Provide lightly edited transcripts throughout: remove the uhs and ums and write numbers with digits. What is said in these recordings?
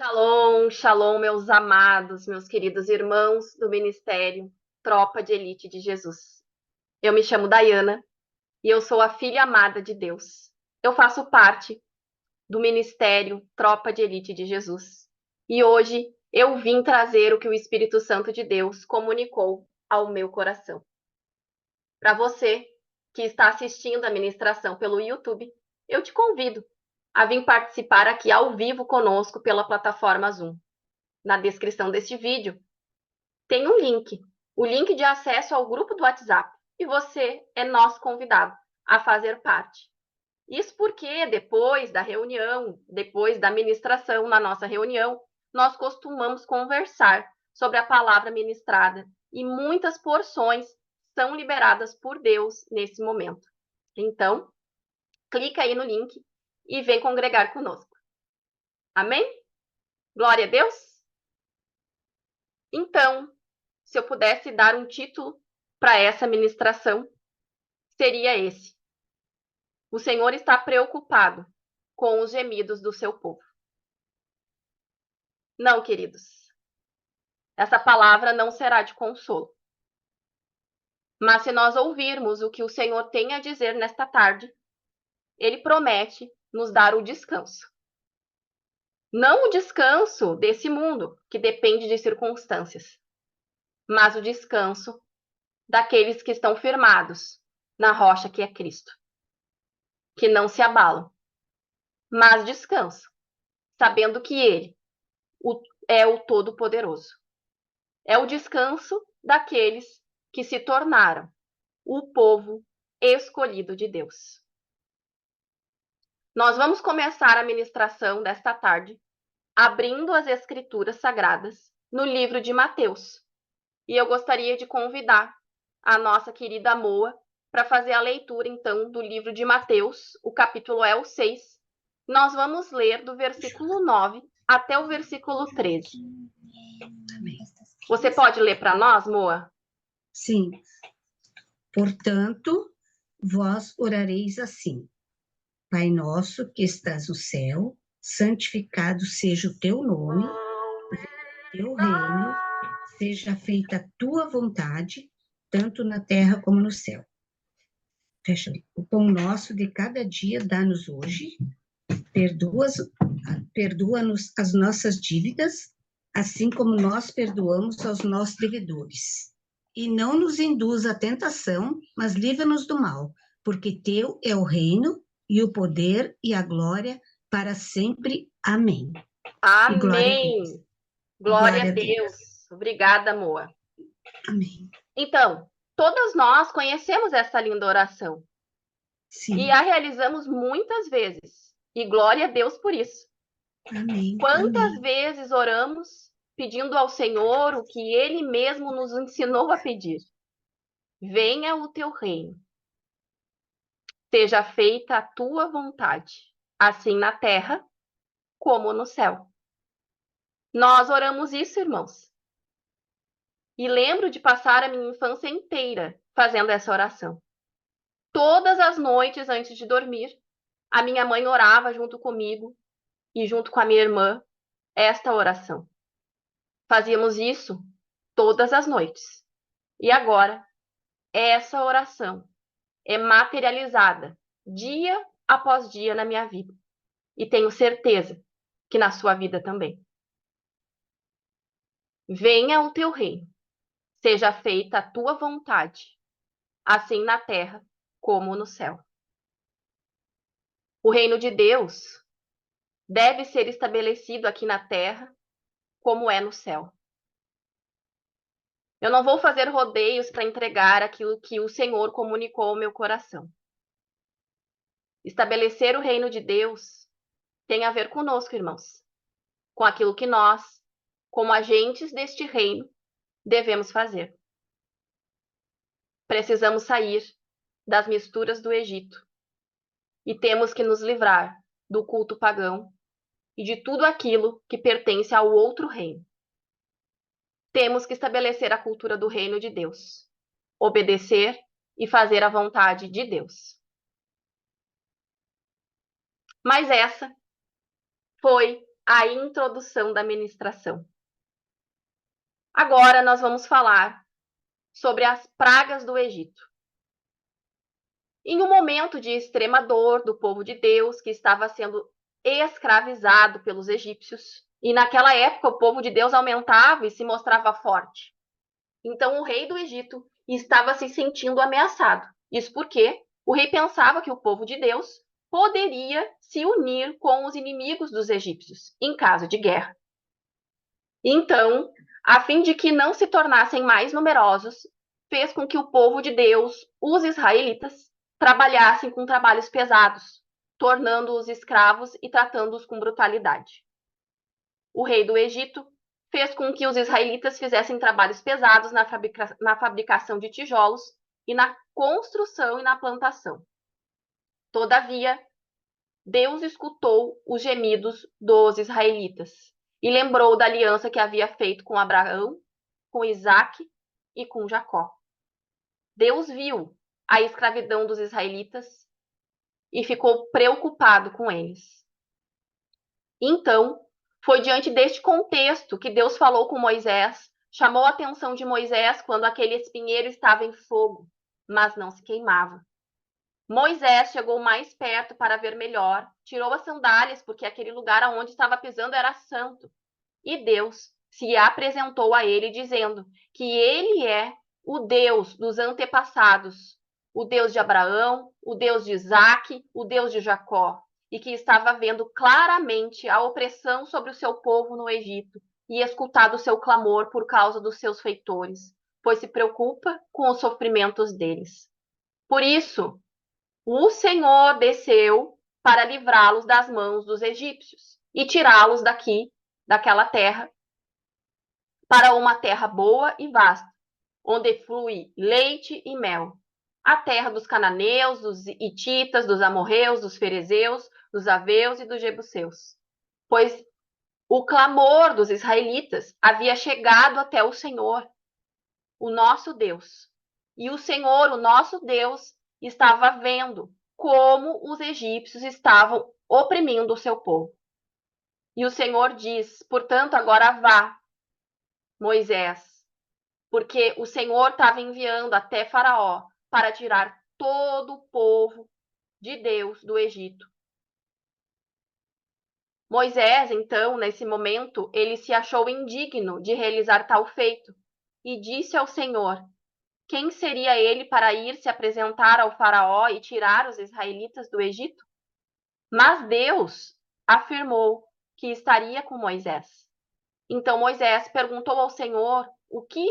Shalom, shalom, meus amados, meus queridos irmãos do Ministério Tropa de Elite de Jesus. Eu me chamo Dayana e eu sou a filha amada de Deus. Eu faço parte do Ministério Tropa de Elite de Jesus. E hoje eu vim trazer o que o Espírito Santo de Deus comunicou ao meu coração. Para você que está assistindo a ministração pelo YouTube, eu te convido a vir participar aqui ao vivo conosco pela plataforma Zoom. Na descrição deste vídeo tem um link, o link de acesso ao grupo do WhatsApp, e você é nosso convidado a fazer parte. Isso porque depois da reunião, depois da ministração na nossa reunião, nós costumamos conversar sobre a palavra ministrada e muitas porções são liberadas por Deus nesse momento. Então, clica aí no link e vem congregar conosco. Amém? Glória a Deus? Então, se eu pudesse dar um título para essa ministração, seria esse: O Senhor está preocupado com os gemidos do seu povo. Não, queridos, essa palavra não será de consolo. Mas se nós ouvirmos o que o Senhor tem a dizer nesta tarde, Ele promete nos dar o descanso. Não o descanso desse mundo, que depende de circunstâncias, mas o descanso daqueles que estão firmados na rocha que é Cristo, que não se abalam, mas descansam, sabendo que Ele é o Todo-Poderoso. É o descanso daqueles que se tornaram o povo escolhido de Deus. Nós vamos começar a ministração desta tarde abrindo as Escrituras Sagradas no livro de Mateus. E eu gostaria de convidar a nossa querida Moa para fazer a leitura, então, do livro de Mateus. O capítulo é o 6. Nós vamos ler do versículo 9 até o versículo 13. Amém. Você pode ler para nós, Moa? Sim. Portanto, vós orareis assim: Pai nosso que estás no céu, santificado seja o teu nome, teu reino, seja feita a tua vontade, tanto na terra como no céu. Fecha ali. O pão nosso de cada dia dá-nos hoje, perdoa-nos as nossas dívidas, assim como nós perdoamos aos nossos devedores. E não nos induz à tentação, mas livra-nos do mal, porque teu é o reino, e o poder e a glória para sempre. Amém. E glória a Deus. Amém. Glória a Deus. Obrigada, Moa. Amém. Então, todas nós conhecemos essa linda oração. Sim. E a realizamos muitas vezes. E glória a Deus por isso. Amém. Quantas Amém. vezes oramos pedindo ao Senhor o que Ele mesmo nos ensinou a pedir? Venha o teu reino. Seja feita a tua vontade, assim na terra como no céu. Nós oramos isso, irmãos. E lembro de passar a minha infância inteira fazendo essa oração. Todas as noites antes de dormir, a minha mãe orava junto comigo e junto com a minha irmã esta oração. Fazíamos isso todas as noites. E agora, essa oração é materializada dia após dia na minha vida. E tenho certeza que na sua vida também. Venha o teu reino, seja feita a tua vontade, assim na terra como no céu. O reino de Deus deve ser estabelecido aqui na terra como é no céu. Eu não vou fazer rodeios para entregar aquilo que o Senhor comunicou ao meu coração. Estabelecer o reino de Deus tem a ver conosco, irmãos, com aquilo que nós, como agentes deste reino, devemos fazer. Precisamos sair das misturas do Egito e temos que nos livrar do culto pagão e de tudo aquilo que pertence ao outro reino. Temos que estabelecer a cultura do reino de Deus, obedecer e fazer a vontade de Deus. Mas essa foi a introdução da ministração. Agora nós vamos falar sobre as pragas do Egito. Em um momento de extrema dor do povo de Deus, que estava sendo escravizado pelos egípcios, e naquela época o povo de Deus aumentava e se mostrava forte. Então o rei do Egito estava se sentindo ameaçado. Isso porque o rei pensava que o povo de Deus poderia se unir com os inimigos dos egípcios em caso de guerra. Então, a fim de que não se tornassem mais numerosos, fez com que o povo de Deus, os israelitas, trabalhassem com trabalhos pesados, tornando-os escravos e tratando-os com brutalidade. O rei do Egito fez com que os israelitas fizessem trabalhos pesados na fabricação de tijolos e na construção e na plantação. Todavia, Deus escutou os gemidos dos israelitas e lembrou da aliança que havia feito com Abraão, com Isaque e com Jacó. Deus viu a escravidão dos israelitas e ficou preocupado com eles. Então, foi diante deste contexto que Deus falou com Moisés, chamou a atenção de Moisés quando aquele espinheiro estava em fogo, mas não se queimava. Moisés chegou mais perto para ver melhor, tirou as sandálias, porque aquele lugar onde estava pisando era santo. E Deus se apresentou a ele, dizendo que ele é o Deus dos antepassados, o Deus de Abraão, o Deus de Isaque, o Deus de Jacó, e que estava vendo claramente a opressão sobre o seu povo no Egito e escutado o seu clamor por causa dos seus feitores, pois se preocupa com os sofrimentos deles. Por isso, o Senhor desceu para livrá-los das mãos dos egípcios e tirá-los daquela terra, para uma terra boa e vasta, onde flui leite e mel, a terra dos cananeus, dos hititas, dos amorreus, dos ferezeus, dos aveus e dos jebuseus. Pois o clamor dos israelitas havia chegado até o Senhor, o nosso Deus. E o Senhor, o nosso Deus, estava vendo como os egípcios estavam oprimindo o seu povo. E o Senhor diz: portanto, agora vá, Moisés, porque o Senhor estava enviando até Faraó para tirar todo o povo de Deus do Egito. Moisés, então, nesse momento, ele se achou indigno de realizar tal feito e disse ao Senhor: quem seria ele para ir se apresentar ao Faraó e tirar os israelitas do Egito? Mas Deus afirmou que estaria com Moisés. Então Moisés perguntou ao Senhor o que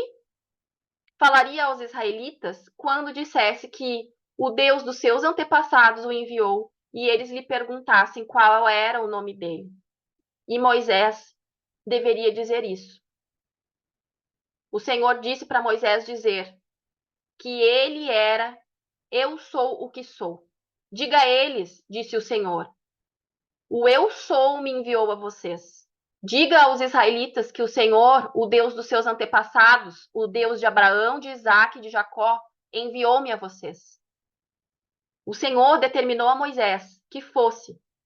falaria aos israelitas quando dissesse que o Deus dos seus antepassados o enviou e eles lhe perguntassem qual era o nome dele. E Moisés deveria dizer isso. O Senhor disse para Moisés dizer que ele era: eu sou o que sou. Diga a eles, disse o Senhor, o eu sou me enviou a vocês. Diga aos israelitas que o Senhor, o Deus dos seus antepassados, o Deus de Abraão, de Isaque e de Jacó, enviou-me a vocês. O Senhor determinou a Moisés que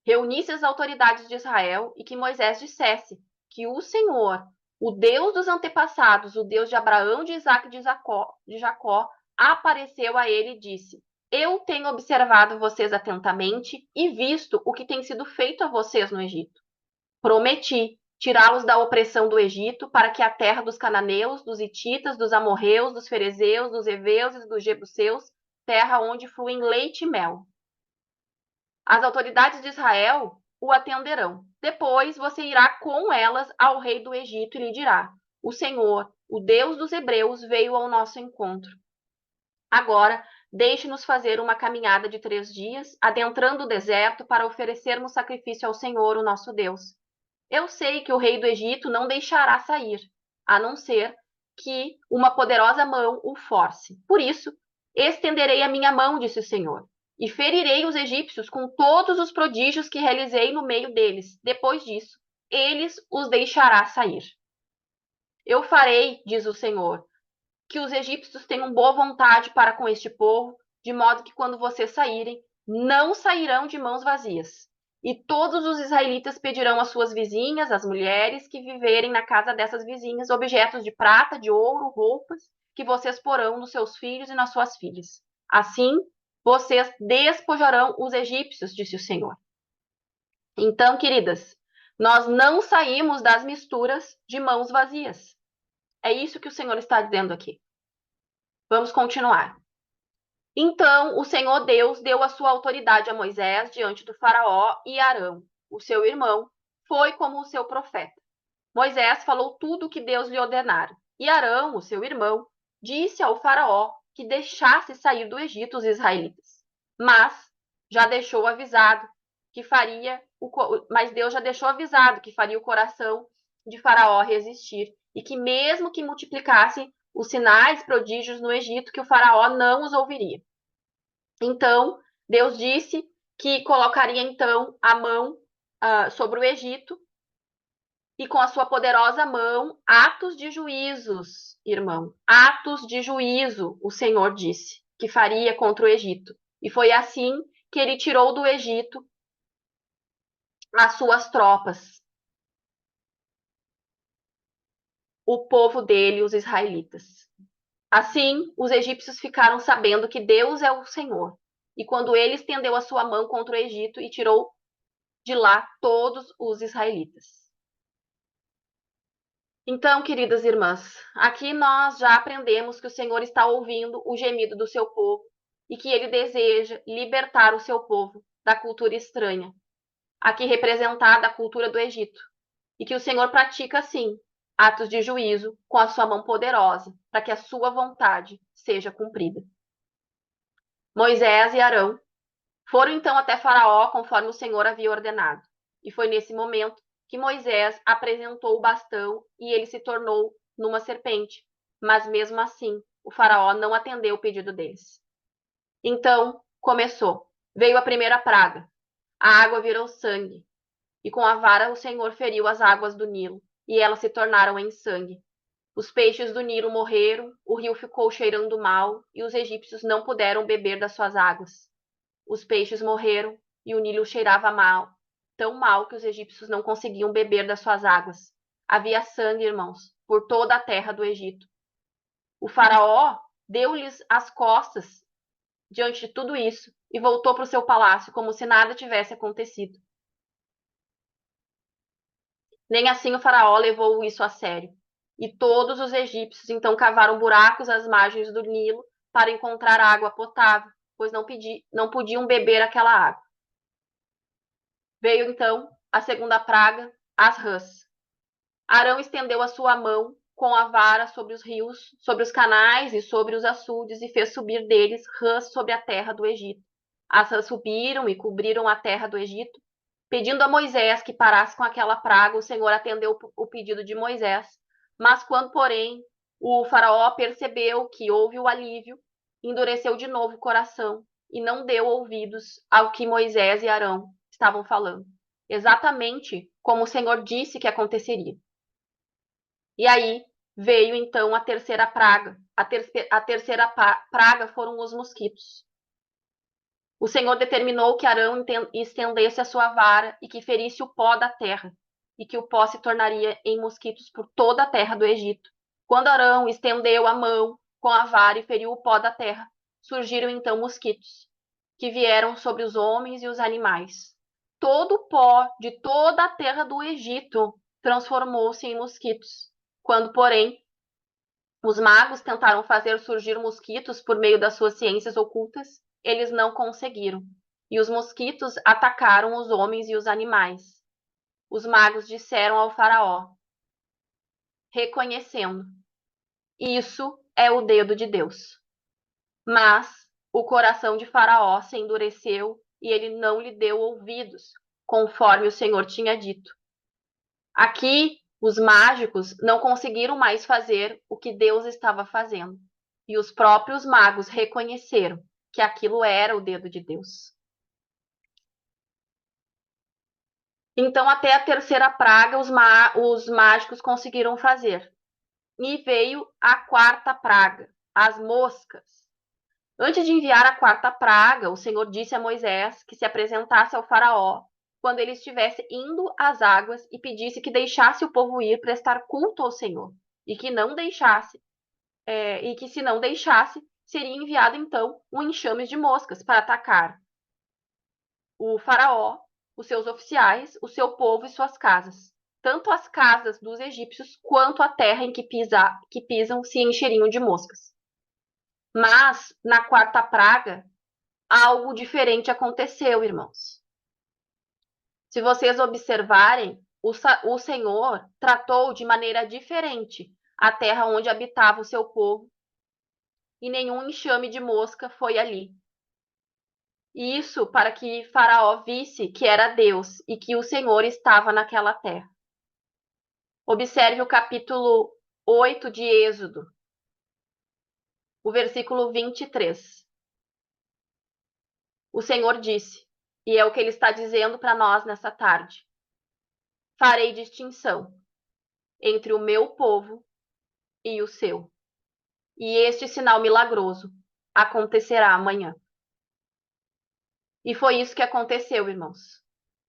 reunisse as autoridades de Israel e que Moisés dissesse que o Senhor, o Deus dos antepassados, o Deus de Abraão, de Isaque e de Jacó, apareceu a ele e disse: eu tenho observado vocês atentamente e visto o que tem sido feito a vocês no Egito. Prometi tirá-los da opressão do Egito para que a terra dos cananeus, dos hititas, dos amorreus, dos ferezeus, dos heveus e dos jebuseus, terra onde fluem leite e mel. As autoridades de Israel o atenderão. Depois você irá com elas ao rei do Egito e lhe dirá: o Senhor, o Deus dos hebreus, veio ao nosso encontro. Agora, deixe-nos fazer uma caminhada de 3 dias, adentrando o deserto para oferecermos sacrifício ao Senhor, o nosso Deus. Eu sei que o rei do Egito não deixará sair, a não ser que uma poderosa mão o force. Por isso, estenderei a minha mão, disse o Senhor, e ferirei os egípcios com todos os prodígios que realizei no meio deles. Depois disso, eles os deixará sair. Eu farei, diz o Senhor, que os egípcios tenham boa vontade para com este povo, de modo que quando vocês saírem, não sairão de mãos vazias. E todos os israelitas pedirão às suas vizinhas, às mulheres que viverem na casa dessas vizinhas, objetos de prata, de ouro, roupas, que vocês porão nos seus filhos e nas suas filhas. Assim, vocês despojarão os egípcios, disse o Senhor. Então, queridas, nós não saímos das misturas de mãos vazias. É isso que o Senhor está dizendo aqui. Vamos continuar. Então, o Senhor Deus deu a sua autoridade a Moisés diante do faraó, e Arão, o seu irmão, foi como o seu profeta. Moisés falou tudo o que Deus lhe ordenara. E Arão, o seu irmão, disse ao faraó que deixasse sair do Egito os israelitas. Mas Deus já deixou avisado que faria o coração de faraó resistir, e que mesmo que multiplicasse os sinais, prodígios no Egito, que o faraó não os ouviria. Então, Deus disse que colocaria então a mão sobre o Egito, e com a sua poderosa mão, atos de juízos, irmão, atos de juízo, o Senhor disse, que faria contra o Egito. E foi assim que ele tirou do Egito as suas tropas, o povo dele, os israelitas. Assim, os egípcios ficaram sabendo que Deus é o Senhor. E quando ele estendeu a sua mão contra o Egito e tirou de lá todos os israelitas. Então, queridas irmãs, aqui nós já aprendemos que o Senhor está ouvindo o gemido do seu povo e que ele deseja libertar o seu povo da cultura estranha, aqui representada a cultura do Egito, e que o Senhor pratica, sim, atos de juízo com a sua mão poderosa, para que a sua vontade seja cumprida. Moisés e Arão foram então até Faraó, conforme o Senhor havia ordenado, e foi nesse momento que Moisés apresentou o bastão e ele se tornou numa serpente. Mas mesmo assim, o faraó não atendeu o pedido deles. Então, começou. Veio a primeira praga. A água virou sangue. E com a vara o Senhor feriu as águas do Nilo, e elas se tornaram em sangue. Os peixes do Nilo morreram, o rio ficou cheirando mal, e os egípcios não puderam beber das suas águas. Os peixes morreram, e o Nilo cheirava mal, tão mal que os egípcios não conseguiam beber das suas águas. Havia sangue, irmãos, por toda a terra do Egito. O faraó deu-lhes as costas diante de tudo isso e voltou para o seu palácio como se nada tivesse acontecido. Nem assim o faraó levou isso a sério. E todos os egípcios então cavaram buracos às margens do Nilo para encontrar água potável, pois não podiam beber aquela água. Veio então a segunda praga, as rãs. Arão estendeu a sua mão com a vara sobre os rios, sobre os canais e sobre os açudes, e fez subir deles rãs sobre a terra do Egito. As rãs subiram e cobriram a terra do Egito. Pedindo a Moisés que parasse com aquela praga, o Senhor atendeu o pedido de Moisés. Mas quando, porém, o faraó percebeu que houve o alívio, endureceu de novo o coração e não deu ouvidos ao que Moisés e Arão estavam falando, exatamente como o Senhor disse que aconteceria. E aí veio então a terceira praga. A terceira praga foram os mosquitos. O Senhor determinou que Arão estendesse a sua vara e que ferisse o pó da terra, e que o pó se tornaria em mosquitos por toda a terra do Egito. Quando Arão estendeu a mão com a vara e feriu o pó da terra, surgiram então mosquitos, que vieram sobre os homens e os animais. Todo o pó de toda a terra do Egito transformou-se em mosquitos. Quando, porém, os magos tentaram fazer surgir mosquitos por meio das suas ciências ocultas, eles não conseguiram. E os mosquitos atacaram os homens e os animais. Os magos disseram ao faraó, reconhecendo: isso é o dedo de Deus. Mas o coração de faraó se endureceu e ele não lhe deu ouvidos, conforme o Senhor tinha dito. Aqui, os mágicos não conseguiram mais fazer o que Deus estava fazendo. E os próprios magos reconheceram que aquilo era o dedo de Deus. Então, até a terceira praga, os mágicos conseguiram fazer. E veio a quarta praga, as moscas. Antes de enviar a quarta praga, o Senhor disse a Moisés que se apresentasse ao faraó quando ele estivesse indo às águas e pedisse que deixasse o povo ir prestar culto ao Senhor, e que não deixasse, e que se não deixasse, seria enviado então um enxame de moscas para atacar o faraó, os seus oficiais, o seu povo e suas casas. Tanto as casas dos egípcios quanto a terra em que pisam se encheriam de moscas. Mas, na quarta praga, algo diferente aconteceu, irmãos. Se vocês observarem, o Senhor tratou de maneira diferente a terra onde habitava o seu povo, e nenhum enxame de mosca foi ali. Isso para que Faraó visse que era Deus e que o Senhor estava naquela terra. Observe o capítulo 8 de Êxodo, o versículo 23. O Senhor disse, e é o que ele está dizendo para nós nessa tarde: farei distinção entre o meu povo e o seu. E este sinal milagroso acontecerá amanhã. E foi isso que aconteceu, irmãos.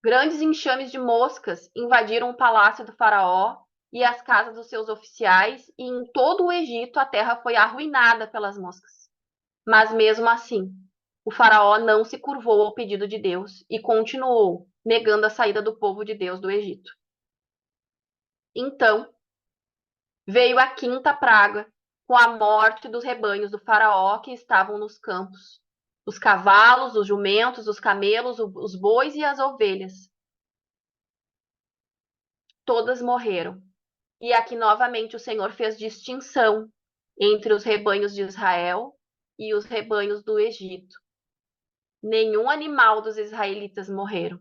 Grandes enxames de moscas invadiram o palácio do faraó e as casas dos seus oficiais, e em todo o Egito a terra foi arruinada pelas moscas. Mas mesmo assim, o faraó não se curvou ao pedido de Deus e continuou negando a saída do povo de Deus do Egito. Então, veio a quinta praga, com a morte dos rebanhos do faraó que estavam nos campos. Os cavalos, os jumentos, os camelos, os bois e as ovelhas. Todas morreram. E aqui novamente o Senhor fez distinção entre os rebanhos de Israel e os rebanhos do Egito. Nenhum animal dos israelitas morreram.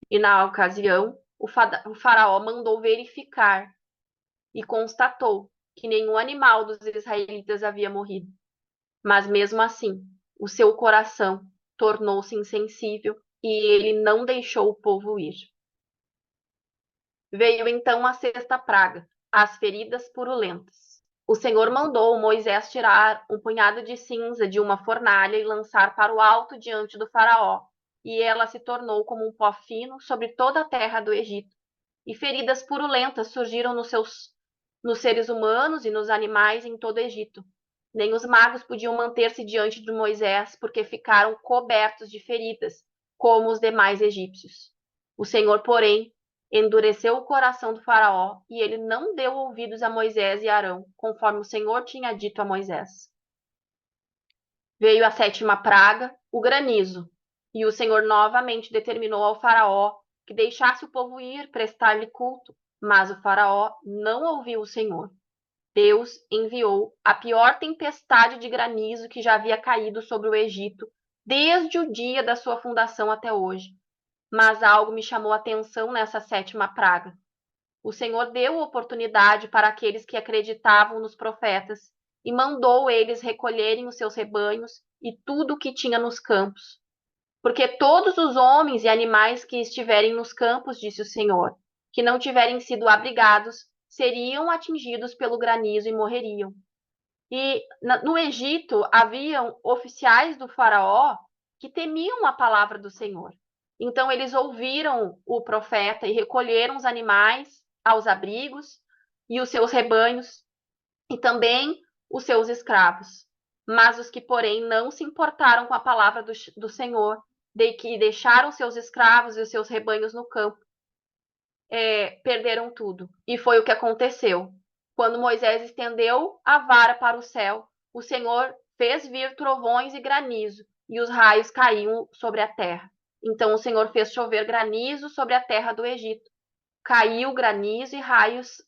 E na ocasião, o faraó mandou verificar e constatou que nenhum animal dos israelitas havia morrido. Mas mesmo assim, o seu coração tornou-se insensível e ele não deixou o povo ir. Veio então a sexta praga, as feridas purulentas. O Senhor mandou Moisés tirar um punhado de cinza de uma fornalha e lançar para o alto diante do faraó, e ela se tornou como um pó fino sobre toda a terra do Egito. E feridas purulentas surgiram nos seres humanos e nos animais em todo o Egito. Nem os magos podiam manter-se diante de Moisés, porque ficaram cobertos de feridas, como os demais egípcios. O Senhor, porém, endureceu o coração do faraó, e ele não deu ouvidos a Moisés e Arão, conforme o Senhor tinha dito a Moisés. Veio a sétima praga, o granizo, e o Senhor novamente determinou ao faraó que deixasse o povo ir prestar-lhe culto, mas o faraó não ouviu o Senhor. Deus enviou a pior tempestade de granizo que já havia caído sobre o Egito desde o dia da sua fundação até hoje. Mas algo me chamou a atenção nessa sétima praga. O Senhor deu oportunidade para aqueles que acreditavam nos profetas e mandou eles recolherem os seus rebanhos e tudo o que tinha nos campos. Porque todos os homens e animais que estiverem nos campos, disse o Senhor, que não tiverem sido abrigados, seriam atingidos pelo granizo e morreriam. E no Egito haviam oficiais do faraó que temiam a palavra do Senhor. Então eles ouviram o profeta e recolheram os animais aos abrigos e os seus rebanhos e também os seus escravos. Mas os que, porém, não se importaram com a palavra do Senhor, de que deixaram seus escravos e os seus rebanhos no campo, perderam tudo. E foi o que aconteceu. Quando Moisés estendeu a vara para o céu, o Senhor fez vir trovões e granizo, e os raios caíam sobre a terra. Então o Senhor fez chover granizo sobre a terra do Egito. Caiu granizo e raios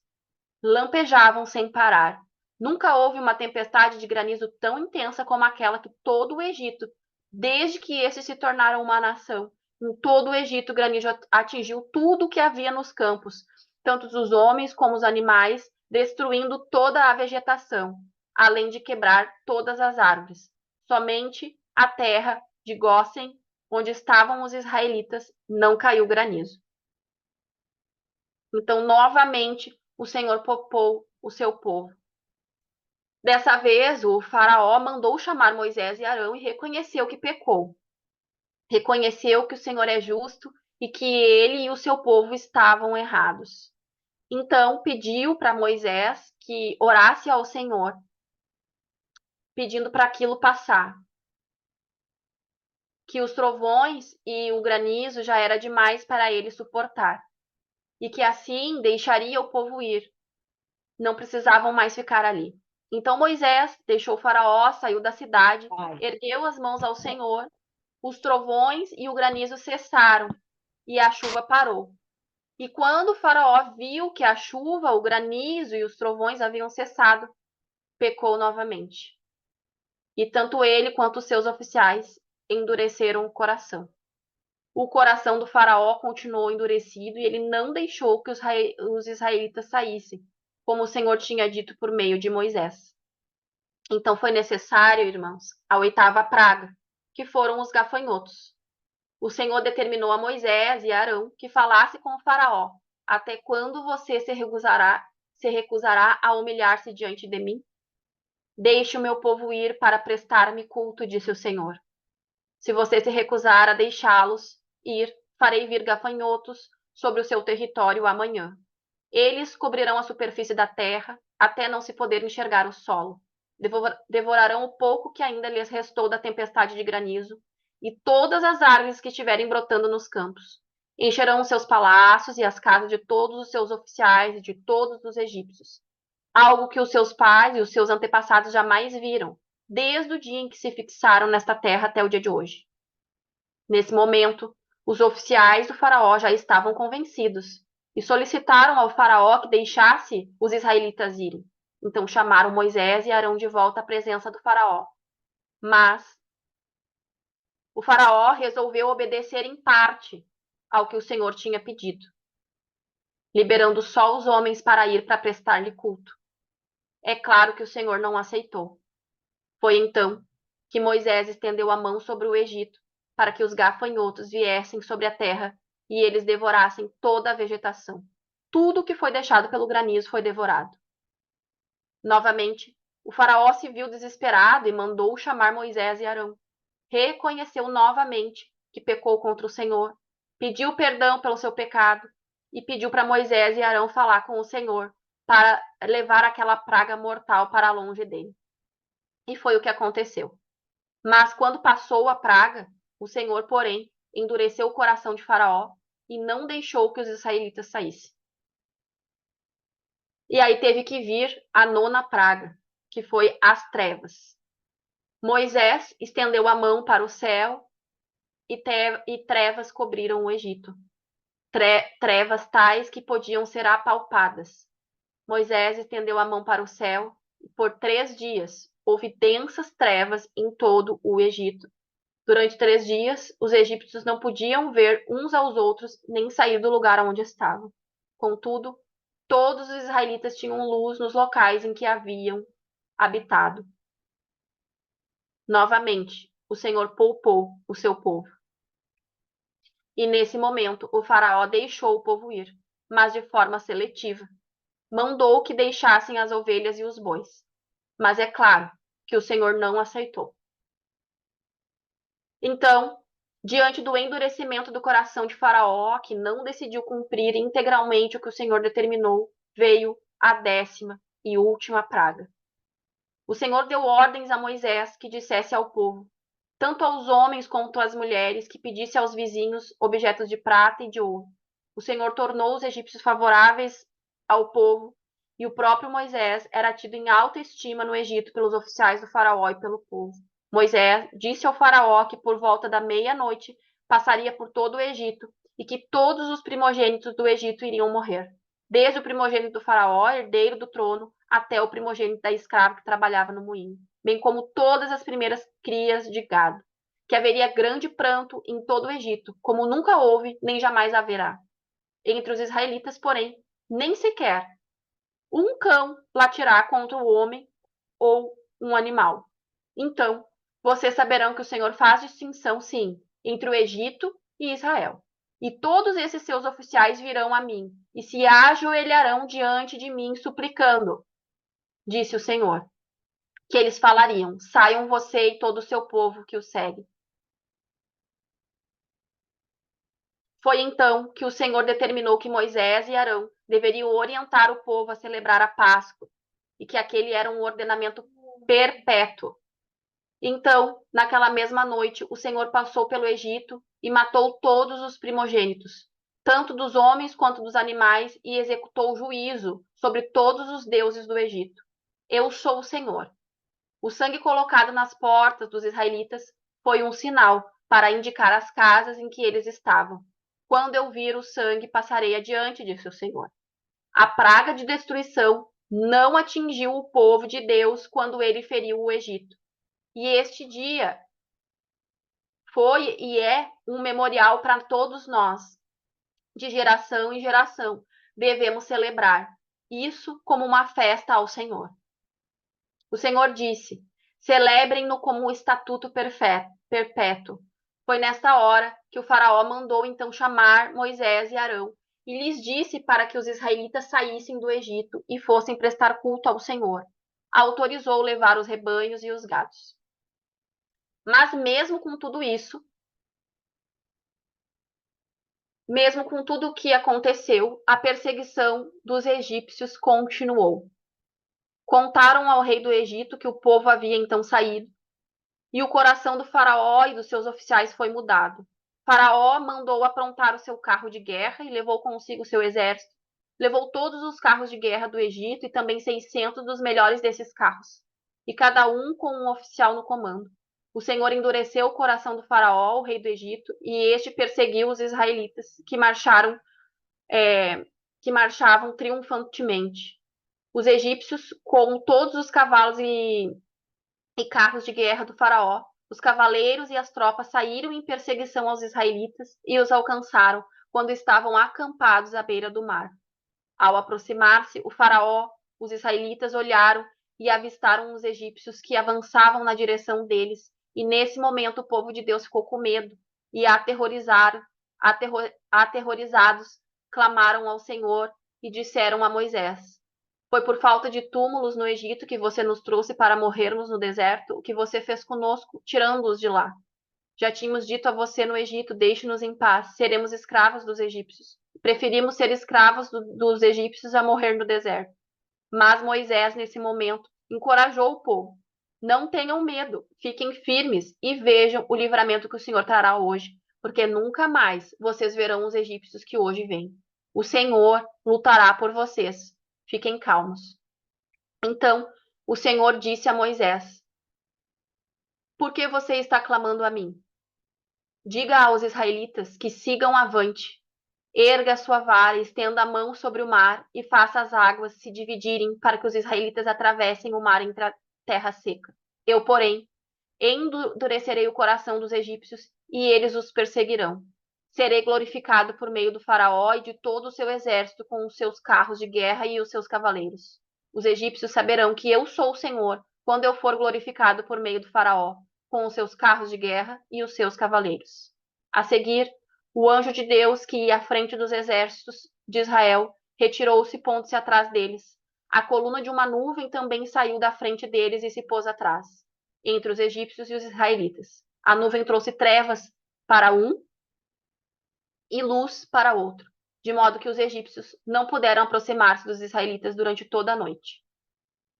lampejavam sem parar. Nunca houve uma tempestade de granizo tão intensa como aquela que todo o Egito, desde que esses se tornaram uma nação, em todo o Egito, o granizo atingiu tudo o que havia nos campos, tanto os homens como os animais, destruindo toda a vegetação, além de quebrar todas as árvores. Somente a terra de Gósen, onde estavam os israelitas, não caiu granizo. Então, novamente, o Senhor poupou o seu povo. Dessa vez, o faraó mandou chamar Moisés e Arão e reconheceu que pecou. Reconheceu que o Senhor é justo e que ele e o seu povo estavam errados. Então pediu para Moisés que orasse ao Senhor, pedindo para aquilo passar, que os trovões e o granizo já era demais para ele suportar, e que assim deixaria o povo ir, não precisavam mais ficar ali. Então Moisés deixou o faraó, saiu da cidade, ergueu as mãos ao Senhor, os trovões e o granizo cessaram, e a chuva parou. E quando o faraó viu que a chuva, o granizo e os trovões haviam cessado, pecou novamente. E tanto ele quanto os seus oficiais endureceram o coração. O coração do faraó continuou endurecido e ele não deixou que os israelitas saíssem, como o Senhor tinha dito por meio de Moisés. Então foi necessário, irmãos, a oitava praga, que foram os gafanhotos. O Senhor determinou a Moisés e a Arão que falasse com o faraó: até quando você se recusará a humilhar-se diante de mim? Deixe o meu povo ir para prestar-me culto, disse o Senhor. Se você se recusar a deixá-los ir, farei vir gafanhotos sobre o seu território amanhã. Eles cobrirão a superfície da terra até não se poder enxergar o solo. Devorarão o pouco que ainda lhes restou da tempestade de granizo e todas as árvores que estiverem brotando nos campos. Encherão os seus palácios e as casas de todos os seus oficiais e de todos os egípcios. Algo que os seus pais e os seus antepassados jamais viram, desde o dia em que se fixaram nesta terra até o dia de hoje. Nesse momento, os oficiais do faraó já estavam convencidos e solicitaram ao faraó que deixasse os israelitas irem. Então chamaram Moisés e Arão de volta à presença do faraó. Mas o faraó resolveu obedecer em parte ao que o Senhor tinha pedido, liberando só os homens para ir para prestar-lhe culto. É claro que o Senhor não aceitou. Foi então que Moisés estendeu a mão sobre o Egito, para que os gafanhotos viessem sobre a terra e eles devorassem toda a vegetação. Tudo que foi deixado pelo granizo foi devorado. Novamente, o faraó se viu desesperado e mandou chamar Moisés e Arão. Reconheceu novamente que pecou contra o Senhor, pediu perdão pelo seu pecado e pediu para Moisés e Arão falar com o Senhor para levar aquela praga mortal para longe dele. E foi o que aconteceu. Mas quando passou a praga, o Senhor, porém, endureceu o coração de Faraó e não deixou que os israelitas saíssem. E aí teve que vir a nona praga, que foi as trevas. Moisés estendeu a mão para o céu e trevas cobriram o Egito. Trevas tais que podiam ser apalpadas. Moisés estendeu a mão para o céu e por 3 dias houve densas trevas em todo o Egito. Durante 3 dias, os egípcios não podiam ver uns aos outros nem sair do lugar onde estavam. Contudo, todos os israelitas tinham luz nos locais em que haviam habitado. Novamente, o Senhor poupou o seu povo. E nesse momento, o faraó deixou o povo ir, mas de forma seletiva. Mandou que deixassem as ovelhas e os bois. Mas é claro que o Senhor não aceitou. Então, diante do endurecimento do coração de Faraó, que não decidiu cumprir integralmente o que o Senhor determinou, veio a 10ª e última praga. O Senhor deu ordens a Moisés que dissesse ao povo, tanto aos homens quanto às mulheres, que pedisse aos vizinhos objetos de prata e de ouro. O Senhor tornou os egípcios favoráveis ao povo, e o próprio Moisés era tido em alta estima no Egito pelos oficiais do faraó e pelo povo. Moisés disse ao faraó que por volta da meia-noite passaria por todo o Egito e que todos os primogênitos do Egito iriam morrer, desde o primogênito do faraó, herdeiro do trono, até o primogênito da escrava que trabalhava no moinho, bem como todas as primeiras crias de gado, que haveria grande pranto em todo o Egito, como nunca houve nem jamais haverá. Entre os israelitas, porém, nem sequer um cão latirá contra o homem ou um animal. Então, vocês saberão que o Senhor faz distinção, sim, entre o Egito e Israel. E todos esses seus oficiais virão a mim, e se ajoelharão diante de mim, suplicando, disse o Senhor, que eles falariam: saiam você e todo o seu povo que o segue. Foi então que o Senhor determinou que Moisés e Arão deveriam orientar o povo a celebrar a Páscoa e que aquele era um ordenamento perpétuo. Então, naquela mesma noite, o Senhor passou pelo Egito e matou todos os primogênitos, tanto dos homens quanto dos animais, e executou juízo sobre todos os deuses do Egito. Eu sou o Senhor. O sangue colocado nas portas dos israelitas foi um sinal para indicar as casas em que eles estavam. Quando eu vir o sangue, passarei adiante, disse o Senhor. A praga de destruição não atingiu o povo de Deus quando ele feriu o Egito. E este dia foi e é um memorial para todos nós, de geração em geração. Devemos celebrar isso como uma festa ao Senhor. O Senhor disse: celebrem-no como um estatuto perpétuo. Foi nesta hora que o faraó mandou então chamar Moisés e Arão e lhes disse para que os israelitas saíssem do Egito e fossem prestar culto ao Senhor. Autorizou levar os rebanhos e os gados. Mas mesmo com tudo isso, mesmo com tudo o que aconteceu, a perseguição dos egípcios continuou. Contaram ao rei do Egito que o povo havia então saído, e o coração do faraó e dos seus oficiais foi mudado. Faraó mandou aprontar o seu carro de guerra e levou consigo seu exército. Levou todos os carros de guerra do Egito e também 600 dos melhores desses carros, e cada um com um oficial no comando. O Senhor endureceu o coração do faraó, o rei do Egito, e este perseguiu os israelitas que marchavam triunfantemente. Os egípcios, com todos os cavalos e carros de guerra do faraó, os cavaleiros e as tropas saíram em perseguição aos israelitas e os alcançaram quando estavam acampados à beira do mar. Ao aproximar-se, o faraó, os israelitas olharam e avistaram os egípcios que avançavam na direção deles, e nesse momento o povo de Deus ficou com medo e aterrorizados, clamaram ao Senhor e disseram a Moisés: foi por falta de túmulos no Egito que você nos trouxe para morrermos no deserto? O que você fez conosco, tirando-os de lá? Já tínhamos dito a você no Egito: deixe-nos em paz, seremos escravos dos egípcios. Preferimos ser escravos dos egípcios a morrer no deserto. Mas Moisés, nesse momento, encorajou o povo: não tenham medo, fiquem firmes e vejam o livramento que o Senhor trará hoje, porque nunca mais vocês verão os egípcios que hoje vêm. O Senhor lutará por vocês. Fiquem calmos. Então o Senhor disse a Moisés: por que você está clamando a mim? Diga aos israelitas que sigam avante. Erga a sua vara, estenda a mão sobre o mar e faça as águas se dividirem para que os israelitas atravessem o mar em terra seca. Eu, porém, endurecerei o coração dos egípcios e eles os perseguirão. Serei glorificado por meio do faraó e de todo o seu exército com os seus carros de guerra e os seus cavaleiros. Os egípcios saberão que eu sou o Senhor quando eu for glorificado por meio do faraó, com os seus carros de guerra e os seus cavaleiros. A seguir, o anjo de Deus, que ia à frente dos exércitos de Israel, retirou-se, pondo-se atrás deles. A coluna de uma nuvem também saiu da frente deles e se pôs atrás, entre os egípcios e os israelitas. A nuvem trouxe trevas para um e luz para outro, de modo que os egípcios não puderam aproximar-se dos israelitas durante toda a noite.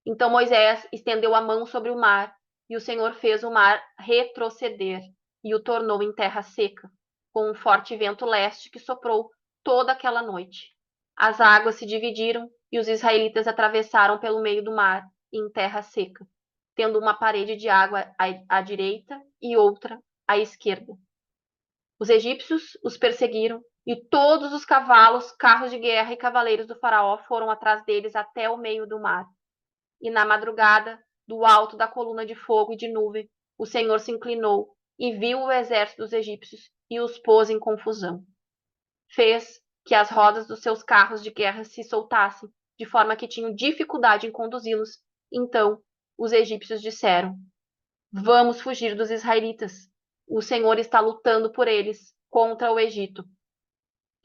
Então Moisés estendeu a mão sobre o mar, e o Senhor fez o mar retroceder e o tornou em terra seca, com um forte vento leste que soprou toda aquela noite. As águas se dividiram e os israelitas atravessaram pelo meio do mar em terra seca, tendo uma parede de água à direita e outra à esquerda. Os egípcios os perseguiram e todos os cavalos, carros de guerra e cavaleiros do faraó foram atrás deles até o meio do mar. E na madrugada, do alto da coluna de fogo e de nuvem, o Senhor se inclinou e viu o exército dos egípcios e os pôs em confusão. Fez que as rodas dos seus carros de guerra se soltassem, de forma que tinham dificuldade em conduzi-los. Então os egípcios disseram: vamos fugir dos israelitas. O Senhor está lutando por eles contra o Egito.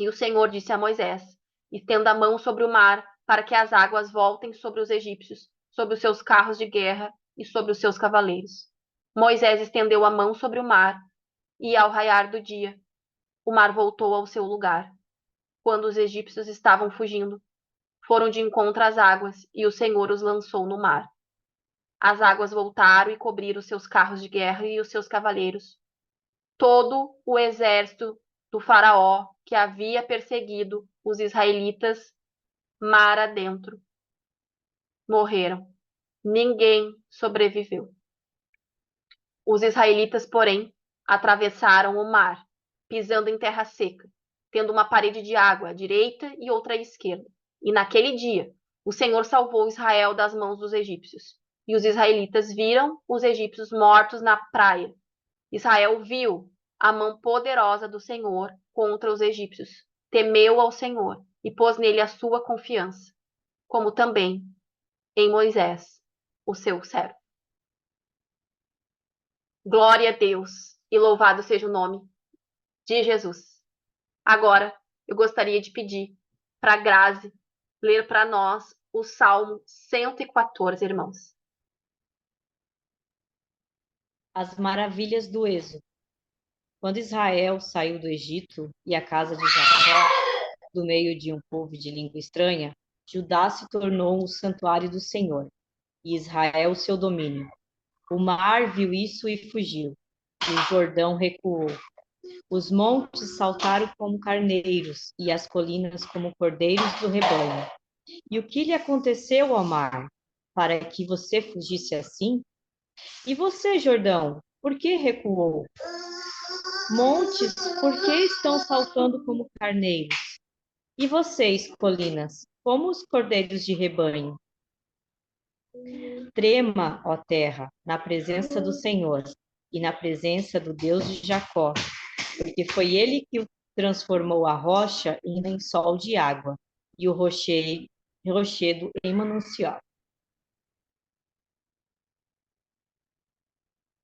E o Senhor disse a Moisés: estenda a mão sobre o mar para que as águas voltem sobre os egípcios, sobre os seus carros de guerra e sobre os seus cavaleiros. Moisés estendeu a mão sobre o mar, e ao raiar do dia, o mar voltou ao seu lugar. Quando os egípcios estavam fugindo, foram de encontro às águas, e o Senhor os lançou no mar. As águas voltaram e cobriram os seus carros de guerra e os seus cavaleiros. Todo o exército do faraó que havia perseguido os israelitas mar adentro morreram. Ninguém sobreviveu. Os israelitas, porém, atravessaram o mar, pisando em terra seca, tendo uma parede de água à direita e outra à esquerda. E naquele dia, o Senhor salvou Israel das mãos dos egípcios. E os israelitas viram os egípcios mortos na praia. Israel viu a mão poderosa do Senhor contra os egípcios, temeu ao Senhor e pôs nele a sua confiança, como também em Moisés, o seu servo. Glória a Deus e louvado seja o nome de Jesus. Agora, eu gostaria de pedir para a Grazi ler para nós o Salmo 114, irmãos. As maravilhas do Êxodo. Quando Israel saiu do Egito e a casa de Jacó, do meio de um povo de língua estranha, Judá se tornou o santuário do Senhor, e Israel seu domínio. O mar viu isso e fugiu, e o Jordão recuou. Os montes saltaram como carneiros, e as colinas como cordeiros do rebanho. E o que lhe aconteceu ao mar, para que você fugisse assim? E você, Jordão, por que recuou? Montes, por que estão saltando como carneiros? E vocês, colinas, como os cordeiros de rebanho? Trema, ó terra, na presença do Senhor e na presença do Deus de Jacó, porque foi ele que transformou a rocha em lençol de água e o rochedo em manancial.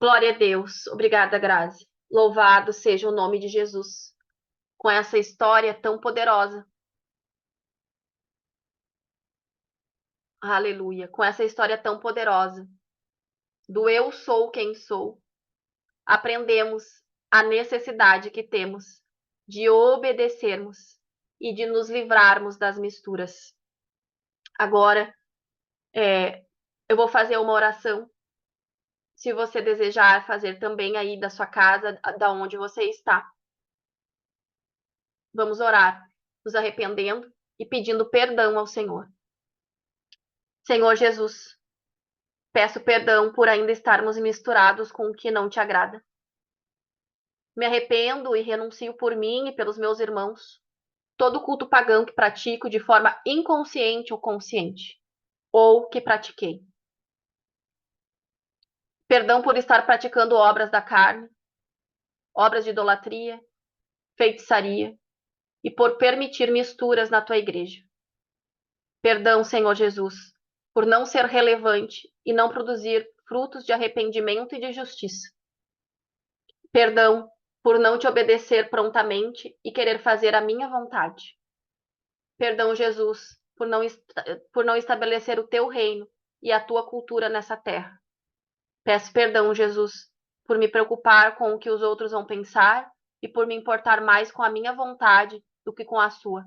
Glória a Deus. Obrigada, Grazi. Louvado seja o nome de Jesus. Com essa história tão poderosa. Aleluia. Com essa história tão poderosa do eu sou quem sou, aprendemos a necessidade que temos de obedecermos e de nos livrarmos das misturas. Agora, eu vou fazer uma oração. Se você desejar fazer também aí da sua casa, da onde você está. Vamos orar, nos arrependendo e pedindo perdão ao Senhor. Senhor Jesus, peço perdão por ainda estarmos misturados com o que não te agrada. Me arrependo e renuncio por mim e pelos meus irmãos todo culto pagão que pratico de forma inconsciente ou consciente, ou que pratiquei. Perdão por estar praticando obras da carne, obras de idolatria, feitiçaria, e por permitir misturas na tua igreja. Perdão, Senhor Jesus, por não ser relevante e não produzir frutos de arrependimento e de justiça. Perdão por não te obedecer prontamente e querer fazer a minha vontade. Perdão, Jesus, por não estabelecer o teu reino e a tua cultura nessa terra. Peço perdão, Jesus, por me preocupar com o que os outros vão pensar e por me importar mais com a minha vontade do que com a sua.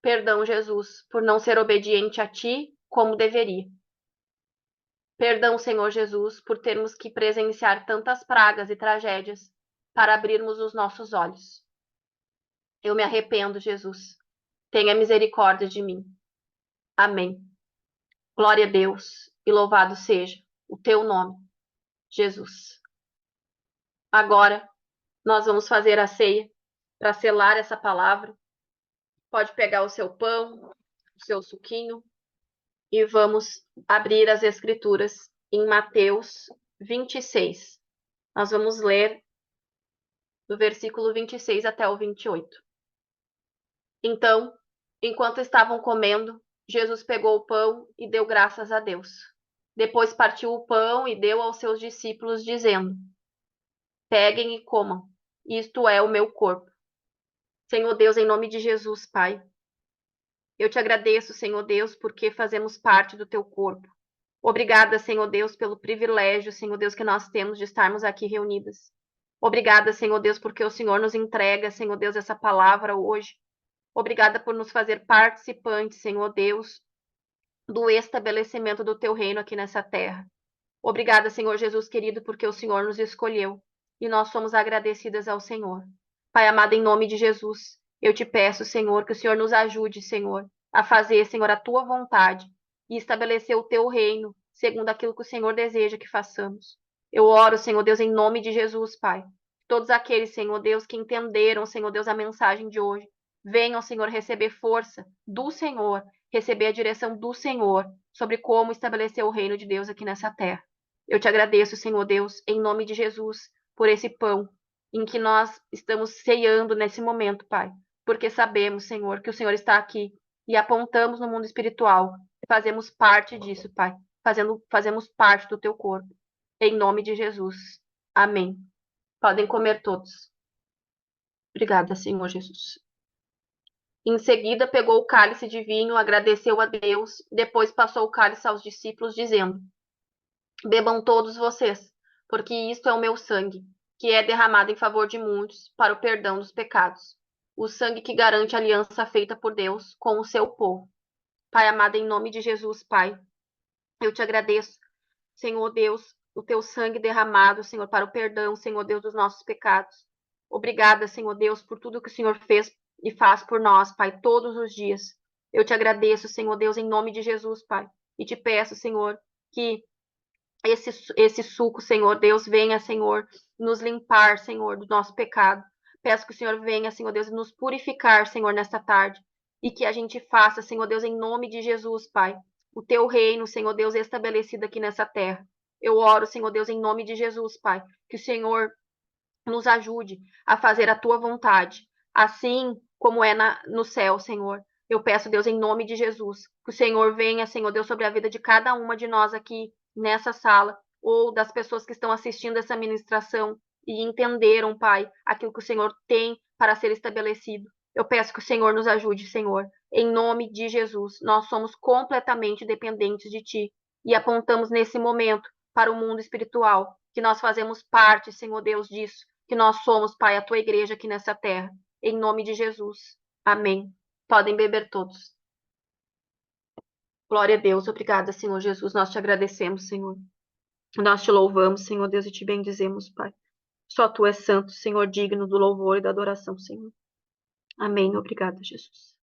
Perdão, Jesus, por não ser obediente a ti como deveria. Perdão, Senhor Jesus, por termos que presenciar tantas pragas e tragédias para abrirmos os nossos olhos. Eu me arrependo, Jesus. Tenha misericórdia de mim. Amém. Glória a Deus e louvado seja o teu nome, Jesus. Agora, nós vamos fazer a ceia para selar essa palavra. Pode pegar o seu pão, o seu suquinho e vamos abrir as Escrituras em Mateus 26. Nós vamos ler do versículo 26 até o 28. Então, enquanto estavam comendo, Jesus pegou o pão e deu graças a Deus. Depois partiu o pão e deu aos seus discípulos, dizendo: Peguem e comam, isto é o meu corpo. Senhor Deus, em nome de Jesus, Pai, eu te agradeço, Senhor Deus, porque fazemos parte do teu corpo. Obrigada, Senhor Deus, pelo privilégio, Senhor Deus, que nós temos de estarmos aqui reunidas. Obrigada, Senhor Deus, porque o Senhor nos entrega, Senhor Deus, essa palavra hoje. Obrigada por nos fazer participantes, Senhor Deus, do estabelecimento do teu reino aqui nessa terra. Obrigada, Senhor Jesus querido, porque o Senhor nos escolheu e nós somos agradecidas ao Senhor. Pai amado, em nome de Jesus, eu te peço, Senhor, que o Senhor nos ajude, Senhor, a fazer, Senhor, a tua vontade e estabelecer o teu reino segundo aquilo que o Senhor deseja que façamos. Eu oro, Senhor Deus, em nome de Jesus, Pai. Todos aqueles, Senhor Deus, que entenderam, Senhor Deus, a mensagem de hoje, venham, Senhor, receber força do Senhor, receber a direção do Senhor sobre como estabelecer o reino de Deus aqui nessa terra. Eu te agradeço, Senhor Deus, em nome de Jesus, por esse pão em que nós estamos ceando nesse momento, Pai, porque sabemos, Senhor, que o Senhor está aqui e apontamos no mundo espiritual, fazemos parte disso, Pai, fazemos parte do teu corpo, em nome de Jesus. Amém. Podem comer todos. Obrigada, Senhor Jesus. Em seguida, pegou o cálice de vinho, agradeceu a Deus, depois passou o cálice aos discípulos, dizendo: Bebam todos vocês, porque isto é o meu sangue, que é derramado em favor de muitos para o perdão dos pecados. O sangue que garante a aliança feita por Deus com o seu povo. Pai amado, em nome de Jesus, Pai, eu te agradeço, Senhor Deus, o teu sangue derramado, Senhor, para o perdão, Senhor Deus, dos nossos pecados. Obrigada, Senhor Deus, por tudo que o Senhor fez e faz por nós, Pai, todos os dias. Eu te agradeço, Senhor Deus, em nome de Jesus, Pai, e te peço, Senhor, que esse suco, Senhor Deus, venha, Senhor, nos limpar, Senhor, do nosso pecado. Peço que o Senhor venha, Senhor Deus, nos purificar, Senhor, nesta tarde. E que a gente faça, Senhor Deus, em nome de Jesus, Pai, o teu reino, Senhor Deus, estabelecido aqui nessa terra. Eu oro, Senhor Deus, em nome de Jesus, Pai, que o Senhor nos ajude a fazer a tua vontade, assim como é no céu, Senhor. Eu peço, Deus, em nome de Jesus, que o Senhor venha, Senhor Deus, sobre a vida de cada uma de nós aqui nessa sala, ou das pessoas que estão assistindo essa ministração e entenderam, Pai, aquilo que o Senhor tem para ser estabelecido. Eu peço que o Senhor nos ajude, Senhor, em nome de Jesus. Nós somos completamente dependentes de Ti e apontamos nesse momento para o mundo espiritual, que nós fazemos parte, Senhor Deus, disso, que nós somos, Pai, a Tua igreja aqui nessa terra. Em nome de Jesus. Amém. Podem beber todos. Glória a Deus. Obrigada, Senhor Jesus. Nós te agradecemos, Senhor. Nós te louvamos, Senhor Deus, e te bendizemos, Pai. Só Tu és santo, Senhor, digno do louvor e da adoração, Senhor. Amém. Obrigada, Jesus.